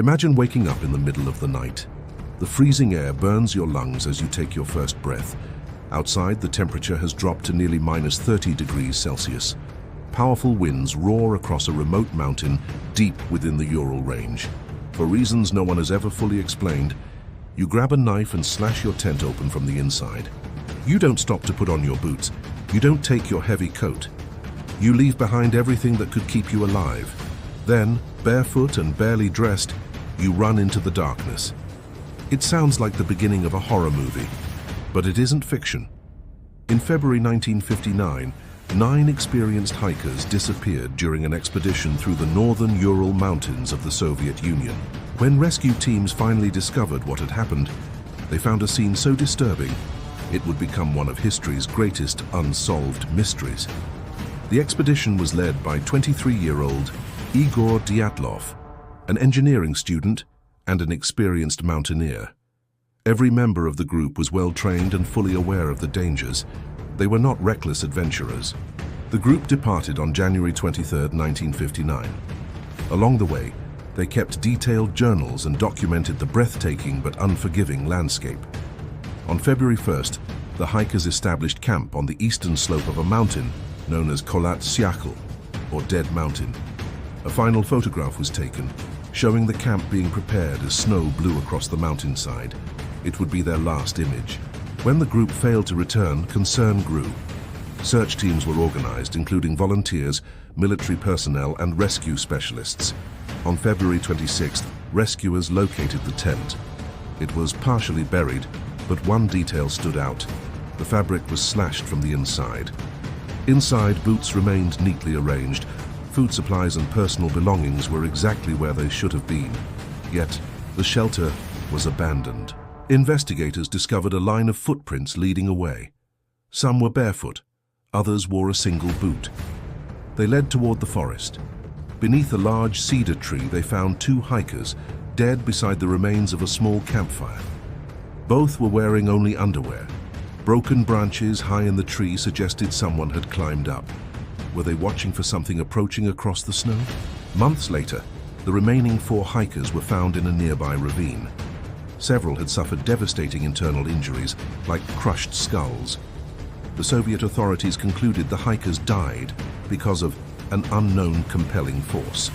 Imagine waking up in the middle of the night. The freezing air burns your lungs as you take your first breath. Outside, the temperature has dropped to nearly -30 degrees Celsius. Powerful winds roar across a remote mountain deep within the Ural range. For reasons no one has ever fully explained, you grab a knife and slash your tent open from the inside. You don't stop to put on your boots. You don't take your heavy coat. You leave behind everything that could keep you alive. Then, barefoot and barely dressed, you run into the darkness. It sounds like the beginning of a horror movie, but it isn't fiction. In February 1959, 9 experienced hikers disappeared during an expedition through the northern Ural Mountains of the Soviet Union. When rescue teams finally discovered what had happened, they found a scene so disturbing, it would become one of history's greatest unsolved mysteries. The expedition was led by 23-year-old Igor Dyatlov, an engineering student and an experienced mountaineer. Every member of the group was well-trained and fully aware of the dangers. They were not reckless adventurers. The group departed on January 23, 1959. Along the way, they kept detailed journals and documented the breathtaking but unforgiving landscape. On February 1st, the hikers established camp on the eastern slope of a mountain known as Kholat Syakhl, or Dead Mountain. A final photograph was taken, showing the camp being prepared as snow blew across the mountainside. It would be their last image. When the group failed to return, concern grew. Search teams were organized, including volunteers, military personnel, and rescue specialists. On February 26th, rescuers located the tent. It was partially buried, but one detail stood out. The fabric was slashed from the inside. Inside, boots remained neatly arranged. Food supplies and personal belongings were exactly where they should have been. Yet, the shelter was abandoned. Investigators discovered a line of footprints leading away. Some were barefoot, others wore a single boot. They led toward the forest. Beneath a large cedar tree, they found 2 hikers, dead beside the remains of a small campfire. Both were wearing only underwear. Broken branches high in the tree suggested someone had climbed up. Were they watching for something approaching across the snow? Months later, the remaining 4 hikers were found in a nearby ravine. Several had suffered devastating internal injuries, like crushed skulls. The Soviet authorities concluded the hikers died because of an unknown compelling force.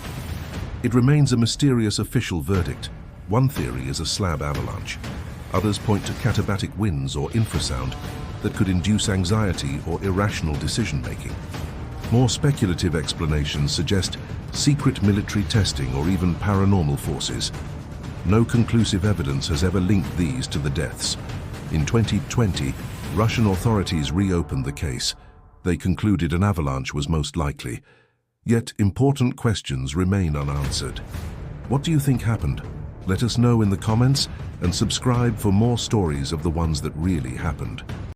It remains a mysterious official verdict. One theory is a slab avalanche. Others point to katabatic winds or infrasound that could induce anxiety or irrational decision-making. More speculative explanations suggest secret military testing or even paranormal forces. No conclusive evidence has ever linked these to the deaths. In 2020, Russian authorities reopened the case. They concluded an avalanche was most likely. Yet important questions remain unanswered. What do you think happened? Let us know in the comments and subscribe for more stories of the ones that really happened.